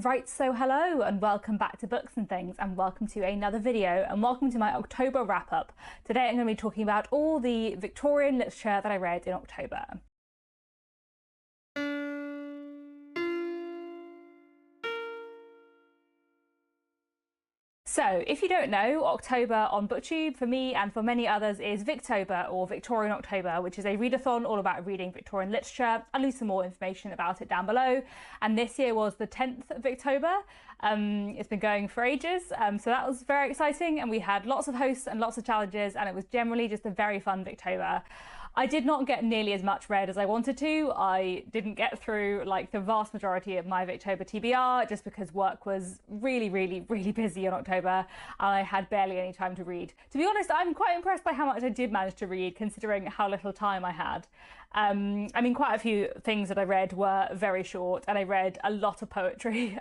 Right, so hello and welcome back to Books and Things, and welcome to another video, and welcome to my October wrap-up. Today I'm going to be talking about all the Victorian literature that I read in October. So, if you don't know, October on BookTube, for me and for many others, is Victober, or Victorian October, which is a readathon all about reading Victorian literature. I'll leave some more information about it down below. And this year was the 10th Victober. It's been going for ages, so that was very exciting, and we had lots of hosts and lots of challenges, and it was generally just a very fun Victober. I did not get nearly as much read as I wanted to. I didn't get through like the vast majority of my Victober TBR just because work was really busy in October and I had barely any time to read. To be honest, I'm quite impressed by how much I did manage to read considering how little time I had. I mean, quite a few things that I read were very short, and I read a lot of poetry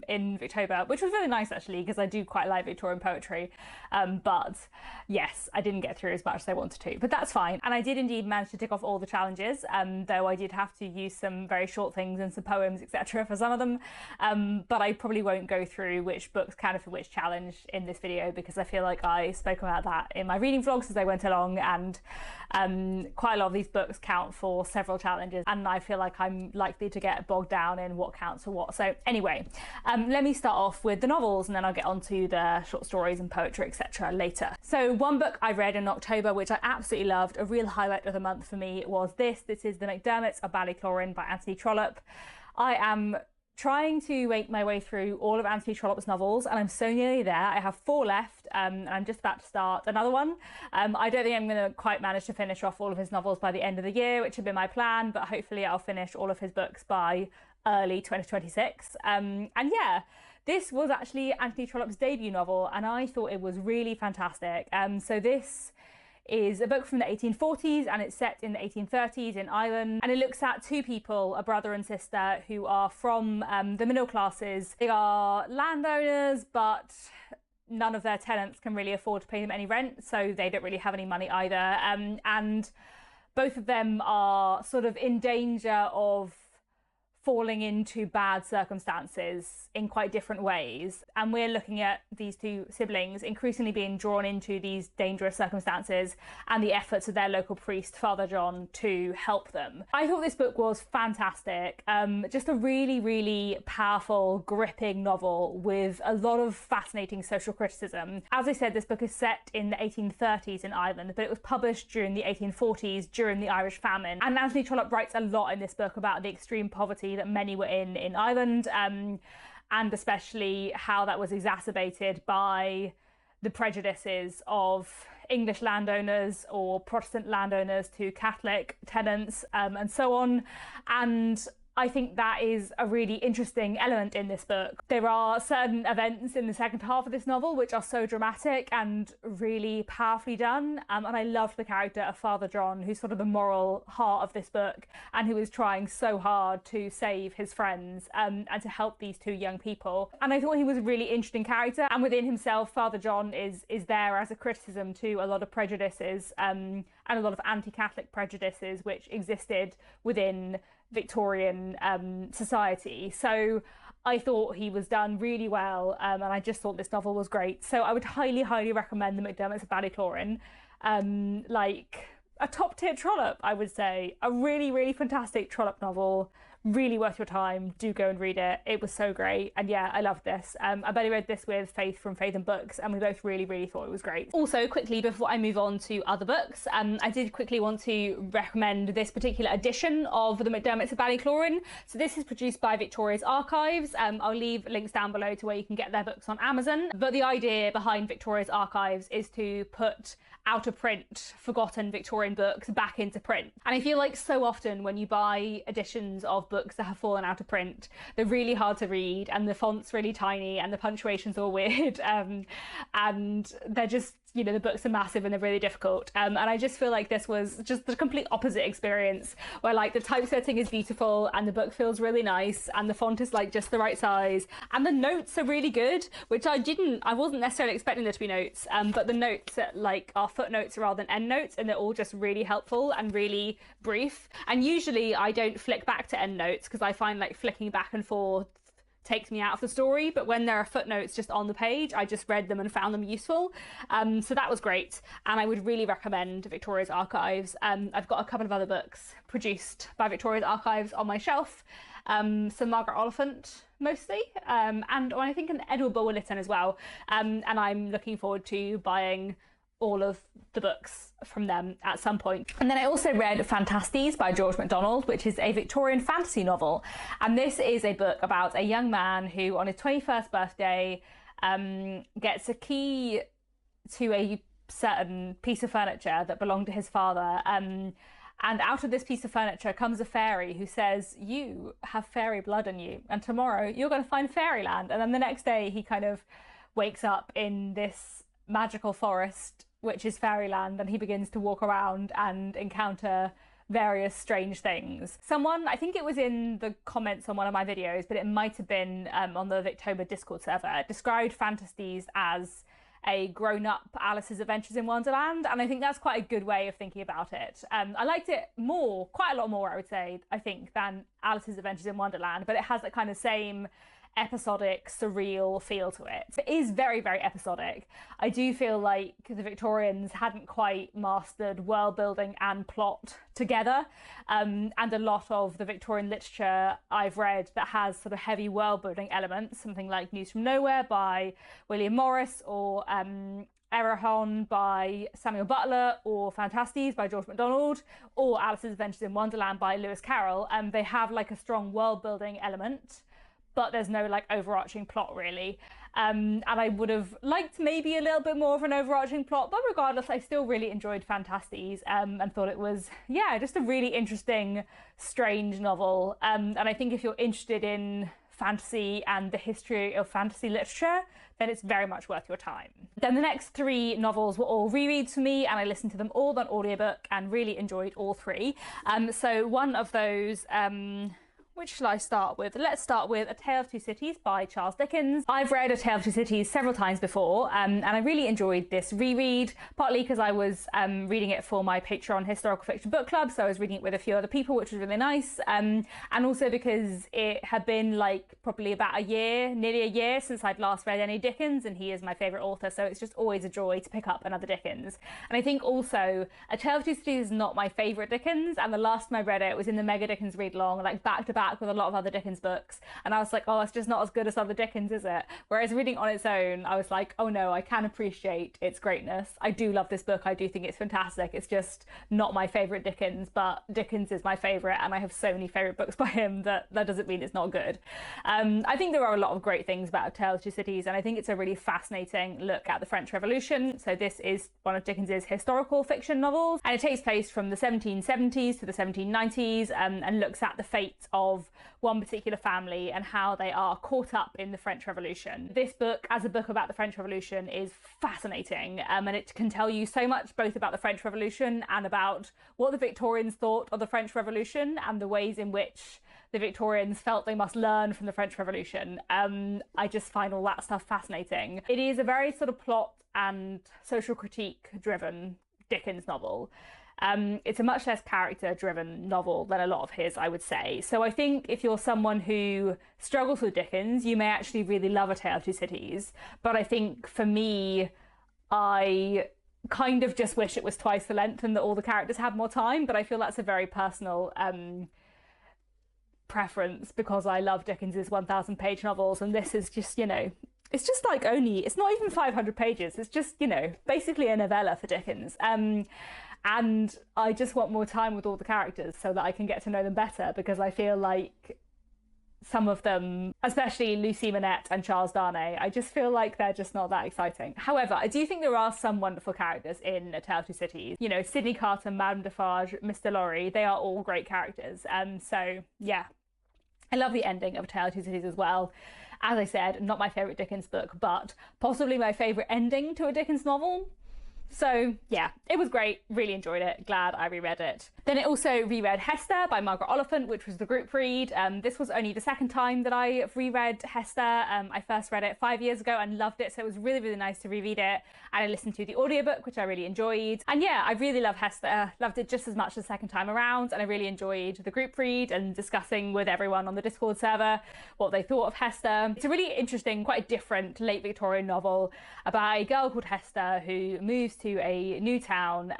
in Victober, which was really nice actually, because I do quite like Victorian poetry. But yes, I didn't get through as much as I wanted to, but that's fine. And I did indeed manage to tick off all the challenges, though I did have to use some very short things and some poems, etc. for some of them. But I probably won't go through which books counted for which challenge in this video, because I feel like I spoke about that in my reading vlogs as I went along, and quite a lot of these books count for several challenges, and I feel like I'm likely to get bogged down in what counts for what. So anyway, let me start off with the novels, and then I'll get onto the short stories and poetry, etc. later. So one book I read in October, which I absolutely loved, a real highlight of the month for me, was this. This is The Macdermots of Ballycloran by Anthony Trollope. I am trying to make my way through all of Anthony Trollope's novels, and I'm so nearly there. I have 4 left, and I'm just about to start another one. I don't think I'm going to quite manage to finish off all of his novels by the end of the year, which had been my plan, but hopefully I'll finish all of his books by early 2026. And yeah, this was actually Anthony Trollope's debut novel, and I thought it was really fantastic. So this is a book from the 1840s, and it's set in the 1830s in Ireland, and it looks at 2 people, a brother and sister, who are from the middle classes. They are landowners, but none of their tenants can really afford to pay them any rent, so they don't really have any money either, and both of them are sort of in danger of falling into bad circumstances in quite different ways, and we're looking at these 2 siblings increasingly being drawn into these dangerous circumstances and the efforts of their local priest, Father John, to help them. I thought this book was fantastic, just a really powerful, gripping novel with a lot of fascinating social criticism. As I said, this book is set in the 1830s in Ireland, but it was published during the 1840s during the Irish famine, and Anthony Trollope writes a lot in this book about the extreme poverty that many were in Ireland, and especially how that was exacerbated by the prejudices of English landowners or Protestant landowners to Catholic tenants, and so on. And I think that is a really interesting element in this book. There are certain events in the second half of this novel which are so dramatic and really powerfully done, and I loved the character of Father John, who's sort of the moral heart of this book, and who is trying so hard to save his friends and to help these 2 young people. And I thought he was a really interesting character, and within himself, Father John is there as a criticism to a lot of prejudices and a lot of anti-Catholic prejudices which existed within Victorian society. So I thought he was done really well, and I just thought this novel was great. So I would highly recommend The Macdermots of Ballycloran. Like a top tier Trollope, I would say. A really fantastic Trollope novel. Really worth your time. Do go and read it. It was so great, and yeah, I loved this. I Buddyread this with Faith from Faith and Books, and we both really thought it was great. Also, quickly before I move on to other books, I did quickly want to recommend this particular edition of The Macdermots of Ballycloran. So this is produced by Victoria's Archives. I'll leave links down below to where you can get their books on Amazon. But the idea behind Victoria's Archives is to put out of print, forgotten Victorian books back into print. And I feel like so often when you buy editions of books that have fallen out of print, they're really hard to read, and the font's really tiny, and the punctuation's all weird, and they're just, you know, the books are massive and they're really difficult. And I just feel like this was just the complete opposite experience, where like the typesetting is beautiful and the book feels really nice and the font is like just the right size and the notes are really good, which I wasn't necessarily expecting there to be notes, but the notes like are footnotes rather than endnotes, and they're all just really helpful and really brief. And usually I don't flick back to endnotes because I find like flicking back and forth takes me out of the story, but when there are footnotes just on the page, I just read them and found them useful. So that was great, and I would really recommend Victoria's Archives. I've got a couple of other books produced by Victoria's Archives on my shelf. Some Margaret Oliphant mostly, and I think an Edward Bulwer-Lytton as well. And I'm looking forward to buying all of the books from them at some point. And then I also read Fantasties by George MacDonald, which is a Victorian fantasy novel. And this is a book about a young man who on his 21st birthday gets a key to a certain piece of furniture that belonged to his father. And out of this piece of furniture comes a fairy who says, you have fairy blood in you, and tomorrow you're going to find fairyland. And then the next day he kind of wakes up in this magical forest, which is fairyland, and he begins to walk around and encounter various strange things. Someone, I think it was in the comments on one of my videos, but it might have been on the Victober Discord server, described Fantasties as a grown-up Alice's Adventures in Wonderland, and I think that's quite a good way of thinking about it. I liked it more, quite a lot more, I would say, I think, than Alice's Adventures in Wonderland, but it has that kind of same episodic, surreal feel to it. It is very, very episodic. I do feel like the Victorians hadn't quite mastered world building and plot together, and a lot of the Victorian literature I've read that has sort of heavy world building elements, something like News from Nowhere by William Morris, or Erehon by Samuel Butler, or Fantasties by George MacDonald, or Alice's Adventures in Wonderland by Lewis Carroll, and they have like a strong world building element, but there's no like overarching plot really. And I would have liked maybe a little bit more of an overarching plot, but regardless, I still really enjoyed Fantasties, and thought it was, yeah, just a really interesting, strange novel. And I think if you're interested in fantasy and the history of fantasy literature, then it's very much worth your time. Then the next three novels were all rereads for me, and I listened to them all on audiobook and really enjoyed all three. So one of those, which shall I start with? Let's start with A Tale of Two Cities by Charles Dickens. I've read A Tale of Two Cities several times before, and I really enjoyed this reread, partly because I was reading it for my Patreon historical fiction book club, so I was reading it with a few other people, which was really nice, and also because it had been like probably about a year, nearly a year, since I'd last read any Dickens, and he is my favourite author, so it's just always a joy to pick up another Dickens. And I think also A Tale of Two Cities is not my favourite Dickens, and the last time I read it was in the Mega Dickens read-along, like back to back with a lot of other Dickens books, and I was like, oh, it's just not as good as other Dickens, is it? Whereas reading on its own, I was like, oh no, I can appreciate its greatness. I do love this book, I do think it's fantastic. It's just not my favourite Dickens, but Dickens is my favourite, and I have so many favourite books by him that doesn't mean it's not good. I think there are a lot of great things about A Tale of Two Cities, and I think it's a really fascinating look at the French Revolution. So this is one of Dickens's historical fiction novels, and it takes place from the 1770s to the 1790s, and looks at the fate of one particular family and how they are caught up in the French Revolution. This book, as a book about the French Revolution, is fascinating, and it can tell you so much both about the French Revolution and about what the Victorians thought of the French Revolution and the ways in which the Victorians felt they must learn from the French Revolution. I just find all that stuff fascinating. It is a very sort of plot and social critique driven Dickens novel. It's a much less character-driven novel than a lot of his, I would say. So I think if you're someone who struggles with Dickens, you may actually really love A Tale of Two Cities. But I think for me, I kind of just wish it was twice the length and that all the characters had more time. But I feel that's a very personal preference, because I love Dickens's 1,000-page novels, and this is just, you know, it's just like it's not even 500 pages. It's just, you know, basically a novella for Dickens. And I just want more time with all the characters so that I can get to know them better, because I feel like some of them, especially Lucy Manette and Charles Darnay, I just feel like they're just not that exciting. However, I do think there are some wonderful characters in A Tale of Two Cities. You know, Sidney Carter, Madame Defarge, Mr. Lorry, they are all great characters. So yeah, I love the ending of A Tale of Two Cities as well. As I said, not my favourite Dickens book, but possibly my favourite ending to a Dickens novel. So yeah, it was great, really enjoyed it, glad I reread it. Then I also reread Hester by Margaret Oliphant, which was the group read. This was only the second time that I reread Hester. I first read it 5 years ago and loved it, so it was really, really nice to reread it. And I listened to the audiobook, which I really enjoyed. And yeah, I really love Hester, loved it just as much the second time around, and I really enjoyed the group read and discussing with everyone on the Discord server what they thought of Hester. It's a really interesting, quite a different late Victorian novel about a girl called Hester who moves to a new town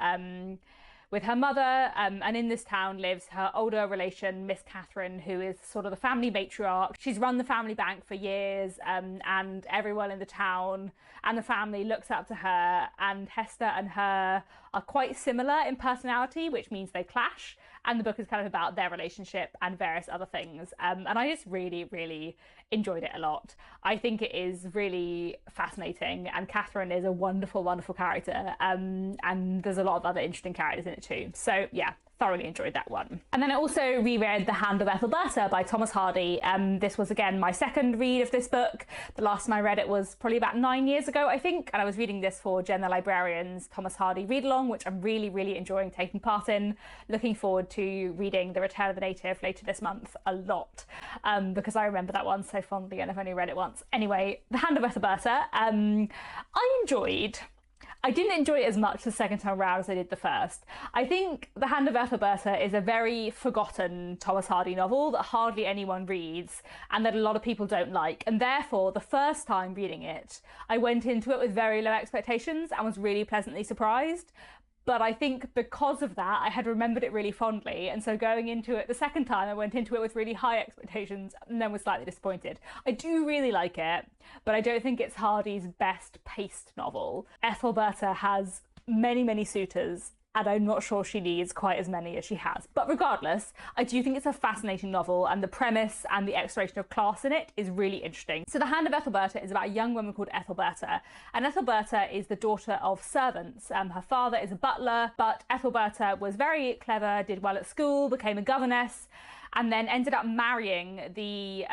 with her mother, and in this town lives her older relation, Miss Catherine, who is sort of the family matriarch. She's run the family bank for years, and everyone in the town and the family looks up to her, and Hester and her are quite similar in personality, which means they clash, and the book is kind of about their relationship and various other things. And I just really, really enjoyed it a lot. I think it is really fascinating, and Catherine is a wonderful, wonderful character, and there's a lot of other interesting characters in it too. So yeah, thoroughly enjoyed that one. And then I also reread The Hand of Ethelberta by Thomas Hardy. This was again my second read of this book. The last time I read it was probably about 9 years ago, I think, and I was reading this for Jen the Librarian's Thomas Hardy read-along, which I'm really, really enjoying taking part in. Looking forward to reading The Return of the Native later this month a lot, because I remember that one so fondly and I've only read it once. Anyway, The Hand of Ethelberta, I enjoyed. I didn't enjoy it as much the second time around as I did the first. I think The Hand of Ethelberta is a very forgotten Thomas Hardy novel that hardly anyone reads and that a lot of people don't like. And therefore, the first time reading it, I went into it with very low expectations and was really pleasantly surprised. But I think because of that, I had remembered it really fondly. And so going into it the second time, I went into it with really high expectations and then was slightly disappointed. I do really like it, but I don't think it's Hardy's best paced novel. Ethelberta has many, many suitors, and I'm not sure she needs quite as many as she has. But regardless, I do think it's a fascinating novel, and the premise and the exploration of class in it is really interesting. So The Hand of Ethelberta is about a young woman called Ethelberta, and Ethelberta is the daughter of servants. Her father is a butler, but Ethelberta was very clever, did well at school, became a governess, and then ended up marrying the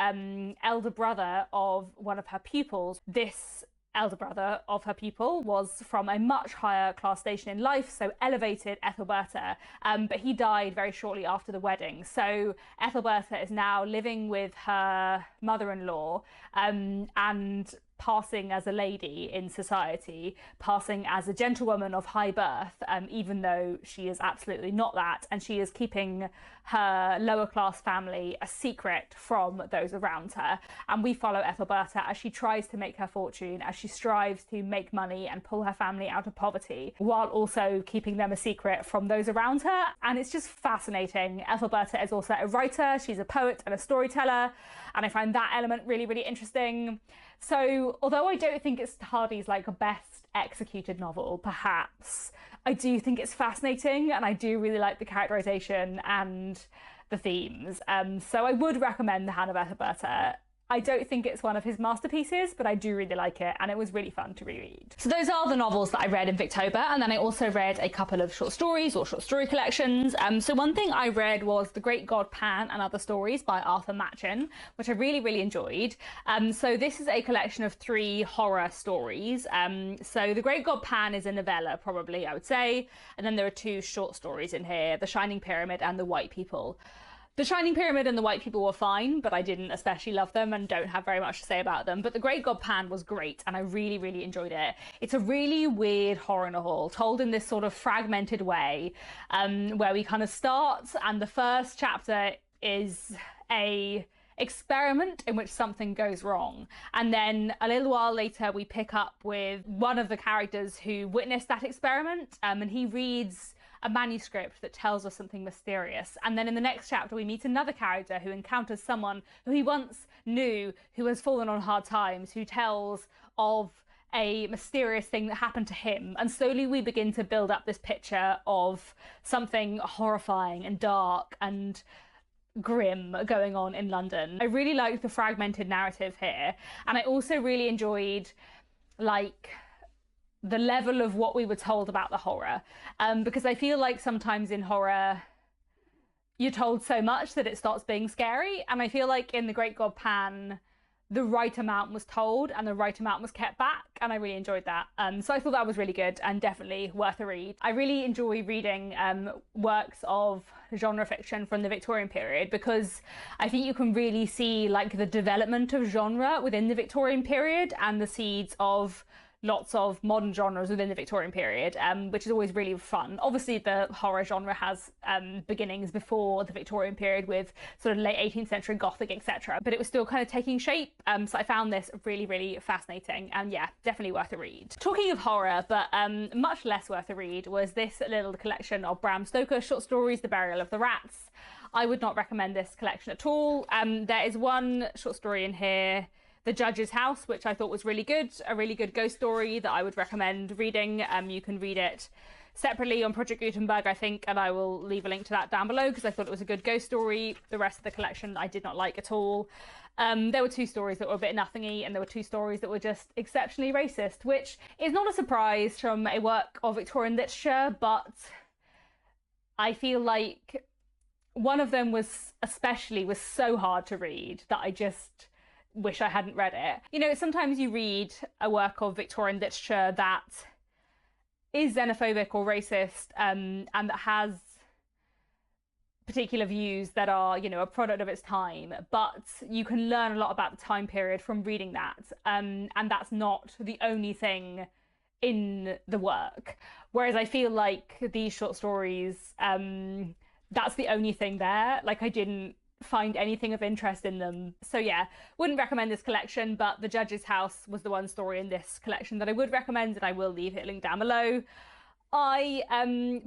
elder brother of one of her pupils. This elder brother of her pupil was from a much higher class station in life, so elevated Ethelberta, but he died very shortly after the wedding. So Ethelberta is now living with her mother-in-law, and passing as a lady in society, passing as a gentlewoman of high birth, even though she is absolutely not that, and she is keeping her lower class family a secret from those around her. And we follow Ethelberta as she tries to make her fortune, as she strives to make money and pull her family out of poverty, while also keeping them a secret from those around her. And it's just fascinating. Ethelberta is also a writer, she's a poet and a storyteller, and I find that element really, really interesting. So although I don't think it's Hardy's best executed novel, perhaps, I do think it's fascinating, and I do really like the characterization and the themes. So I would recommend The Hand of Ethelberta. I don't think it's one of his masterpieces, but I do really like it, and it was really fun to reread. So those are the novels that I read in Victober, and then I also read a couple of short stories or short story collections. So one thing I read was The Great God Pan and Other Stories by Arthur Machen, which I really, really enjoyed. So this is a collection of 3 horror stories. So The Great God Pan is a novella, probably, I would say, and then there are 2 short stories in here, The Shining Pyramid and The White People. The Shining Pyramid and The White People were fine, but I didn't especially love them and don't have very much to say about them. But The Great God Pan was great, and I really, really enjoyed it. It's a really weird horror novel, told in this sort of fragmented way, where we kind of start, and the first chapter is a experiment in which something goes wrong. And then a little while later, we pick up with one of the characters who witnessed that experiment, and he reads a manuscript that tells us something mysterious. And then in the next chapter, we meet another character who encounters someone who he once knew, who has fallen on hard times, who tells of a mysterious thing that happened to him. And slowly we begin to build up this picture of something horrifying and dark and grim going on in London. I really liked the fragmented narrative here. And I also really enjoyed the level of what we were told about the horror, because I feel like sometimes in horror you're told so much that it starts being scary, and I feel like in The Great God Pan the right amount was told and the right amount was kept back, and I really enjoyed that. So I thought that was really good and definitely worth a read. I really enjoy reading works of genre fiction from the Victorian period because I think you can really see like the development of genre within the Victorian period and the seeds of lots of modern genres within the Victorian period, which is always really fun. Obviously, the horror genre has beginnings before the Victorian period with sort of late 18th century Gothic, etc. But it was still kind of taking shape. So I found this really, really fascinating and yeah, definitely worth a read. Talking of horror, but much less worth a read, was this little collection of Bram Stoker short stories, The Burial of the Rats. I would not recommend this collection at all. There is one short story in here, The Judge's House, which I thought was really good, a really good ghost story that I would recommend reading. You can read it separately on Project Gutenberg, I think, and I will leave a link to that down below because I thought it was a good ghost story. The rest of the collection I did not like at all. There were two stories that were a bit nothingy, and there were two stories that were just exceptionally racist, which is not a surprise from a work of Victorian literature, but I feel like one of them was so hard to read that I just wish I hadn't read it. You know, sometimes you read a work of Victorian literature that is xenophobic or racist, and that has particular views that are, you know, a product of its time, but you can learn a lot about the time period from reading that, and that's not the only thing in the work. Whereas I feel like these short stories, that's the only thing there. Like, I didn't find anything of interest in them. So yeah, wouldn't recommend this collection, but The Judge's House was the one story in this collection that I would recommend, and I will leave it linked down below. I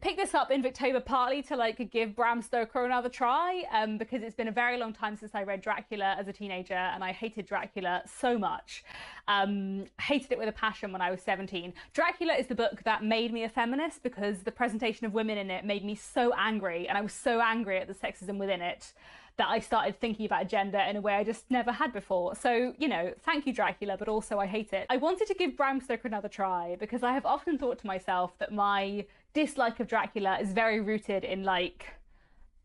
picked this up in Victober partly to like give Bram Stoker another try, because it's been a very long time since I read Dracula as a teenager, and I hated Dracula so much. Hated it with a passion when I was 17. Dracula is the book that made me a feminist because the presentation of women in it made me so angry, and I was so angry at the sexism within it that I started thinking about gender in a way I just never had before. So, you know, thank you, Dracula, but also I hate it. I wanted to give Bram Stoker another try because I have often thought to myself that my dislike of Dracula is very rooted in, like,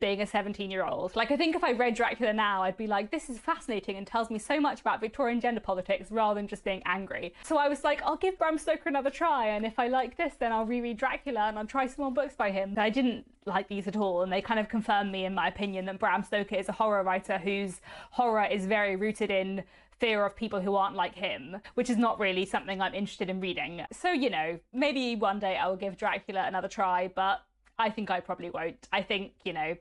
being a 17-year-old. Like, I think if I read Dracula now, I'd be like, this is fascinating and tells me so much about Victorian gender politics rather than just being angry. So I was like, I'll give Bram Stoker another try, and if I like this, then I'll reread Dracula and I'll try some more books by him. But I didn't like these at all, and they kind of confirmed me in my opinion that Bram Stoker is a horror writer whose horror is very rooted in fear of people who aren't like him, which is not really something I'm interested in reading. So, you know, maybe one day I will give Dracula another try, but I think I probably won't. I think, you know,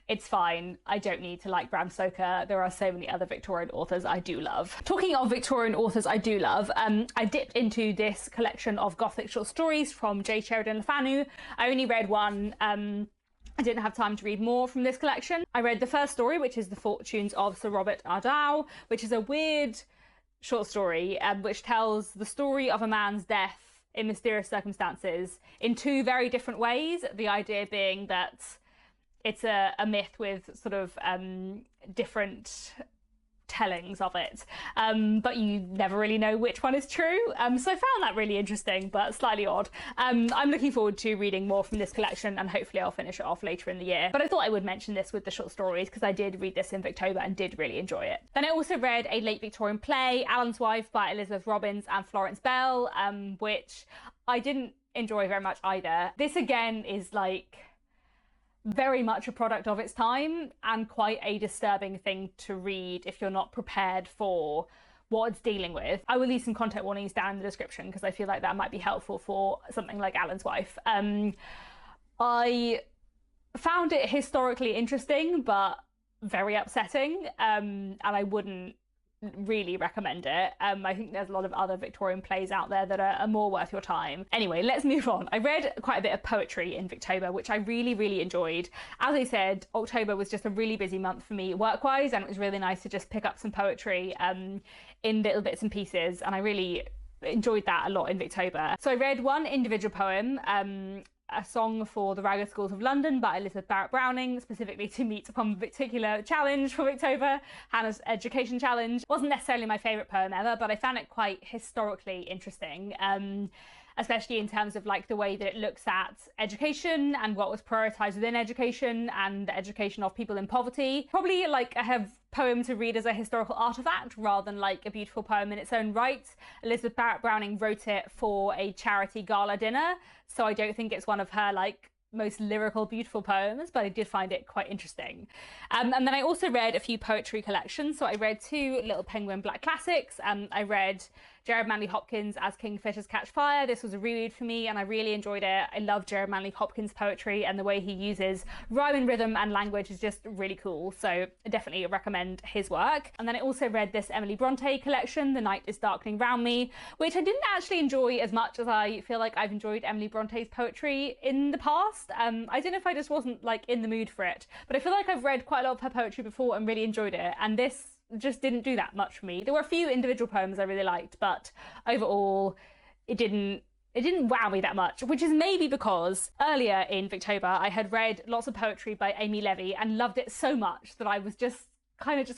it's fine. I don't need to like Bram Stoker. There are so many other Victorian authors I do love. Talking of Victorian authors I do love, I dipped into this collection of Gothic short stories from J. Sheridan Le Fanu. I only read one. I didn't have time to read more from this collection. I read the first story, which is The Fortunes of Sir Robert Ardagh, which is a weird short story which tells the story of a man's death in mysterious circumstances in two very different ways. The idea being that it's a myth with sort of different tellings of it, but you never really know which one is true. So I found that really interesting, but slightly odd. I'm looking forward to reading more from this collection, and hopefully I'll finish it off later in the year. But I thought I would mention this with the short stories because I did read this in Victober and did really enjoy it. Then I also read a late Victorian play, Alan's Wife by Elizabeth Robbins and Florence Bell, which I didn't enjoy very much either. This again is like very much a product of its time and quite a disturbing thing to read if you're not prepared for what it's dealing with. I will leave some content warnings down in the description because I feel like that might be helpful for something like Alan's Wife. I found it historically interesting but very upsetting, and I wouldn't really recommend it. I think there's a lot of other Victorian plays out there that are more worth your time. Anyway, let's move on. I read quite a bit of poetry in Victober, which I really, really enjoyed. As I said, October was just a really busy month for me work-wise, and it was really nice to just pick up some poetry in little bits and pieces, and I really enjoyed that a lot in Victober. So I read one individual poem, a song for the Ragged Schools of London by Elizabeth Barrett Browning, specifically to meet upon a particular challenge for Victober, Hannah's education challenge. Wasn't necessarily my favourite poem ever, but I found it quite historically interesting, especially in terms of like the way that it looks at education and what was prioritised within education and the education of people in poverty. Probably like I have poem to read as a historical artifact rather than like a beautiful poem in its own right. Elizabeth Barrett Browning wrote it for a charity gala dinner, so I don't think it's one of her like most lyrical, beautiful poems, but I did find it quite interesting. And then I also read a few poetry collections. So I read 2 Little Penguin Black Classics. I read Gerard Manley Hopkins' As Kingfishers Catch Fire. This was a reread for me and I really enjoyed it. I love Gerard Manley Hopkins' poetry, and the way he uses rhyme and rhythm and language is just really cool. So I definitely recommend his work. And then I also read this Emily Bronte collection, The Night is Darkening Round Me, which I didn't actually enjoy as much as I feel like I've enjoyed Emily Bronte's poetry in the past. I don't know if I just wasn't like in the mood for it, but I feel like I've read quite a lot of her poetry before and really enjoyed it, and this just didn't do that much for me. There were a few individual poems I really liked, but overall it didn't wow me that much, which is maybe because earlier in Victober I had read lots of poetry by Amy Levy and loved it so much that I was just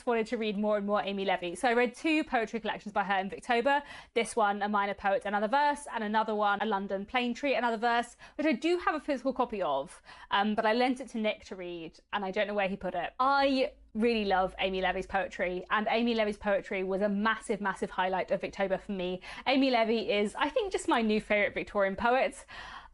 wanted to read more and more Amy Levy. So I read 2 poetry collections by her in Victober. This one, A Minor Poet, Another Verse, and another one, A London Plane Tree, Another Verse, which I do have a physical copy of, but I lent it to Nick to read, and I don't know where he put it. I really love Amy Levy's poetry, and Amy Levy's poetry was a massive, massive highlight of Victober for me. Amy Levy is, I think, just my new favourite Victorian poet.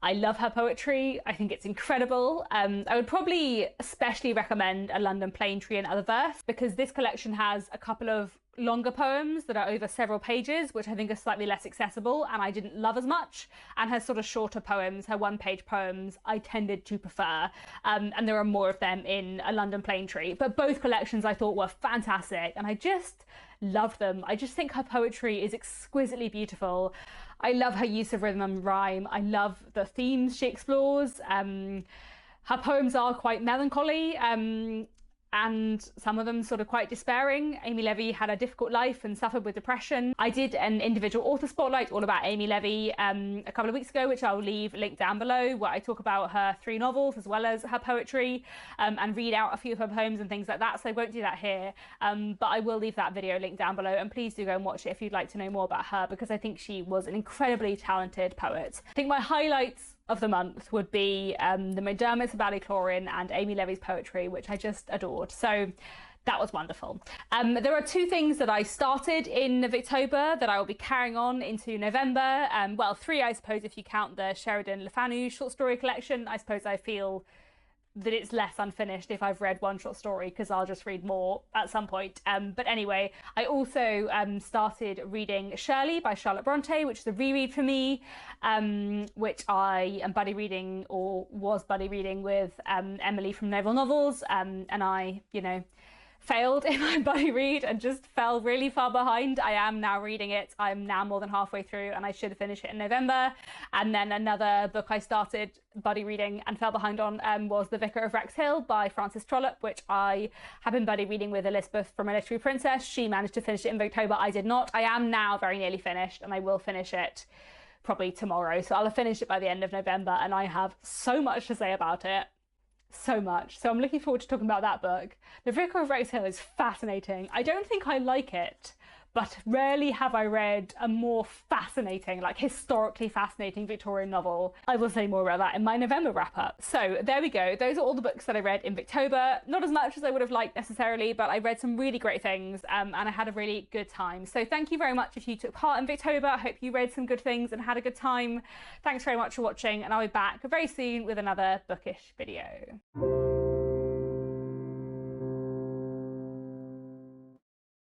I love her poetry. I think it's incredible. I would probably especially recommend A London Plane Tree and Other Verse, because this collection has a couple of longer poems that are over several pages, which I think are slightly less accessible and I didn't love as much, and her sort of shorter poems, her one-page poems, I tended to prefer, and there are more of them in A London Plane Tree. But both collections I thought were fantastic and I just loved them. I just think her poetry is exquisitely beautiful. I love her use of rhythm and rhyme. I love the themes she explores. Her poems are quite melancholy, and some of them sort of quite despairing. Amy Levy had a difficult life and suffered with depression. I did an individual author spotlight all about Amy Levy a couple of weeks ago, which I'll leave linked down below, where I talk about her 3 novels as well as her poetry, and read out a few of her poems and things like that, so I won't do that here, but I will leave that video linked down below, and please do go and watch it if you'd like to know more about her, because I think she was an incredibly talented poet. I think my highlights of the month would be the McDermott's of Victorian and Amy Levy's poetry, which I just adored. So that was wonderful. There are 2 things that I started in Victober that I will be carrying on into November. Well, 3, I suppose, if you count the Sheridan Le Fanu short story collection. I suppose I feel that it's less unfinished if I've read 1 short story, because I'll just read more at some point. But anyway, I also started reading Shirley by Charlotte Bronte, which is a reread for me, which I am buddy reading, or was buddy reading with Emily from Naval Novels, and I, you know, failed in my buddy read and just fell really far behind. I am now reading it. I'm now more than halfway through and I should finish it in November. And then another book I started buddy reading and fell behind on was The Vicar of Wrexhill by Frances Trollope, which I have been buddy reading with Elizabeth from A Literary Princess. She managed to finish it in October. I did not. I am now very nearly finished and I will finish it probably tomorrow. So I'll have finished it by the end of November and I have so much to say about it. So much. So I'm looking forward to talking about that book. The Vicar of Wrexhill is fascinating. I don't think I like it, but rarely have I read a more fascinating, like historically fascinating Victorian novel. I will say more about that in my November wrap up. So there we go. Those are all the books that I read in Victober. Not as much as I would have liked necessarily, but I read some really great things and I had a really good time. So thank you very much if you took part in Victober. I hope you read some good things and had a good time. Thanks very much for watching, and I'll be back very soon with another bookish video.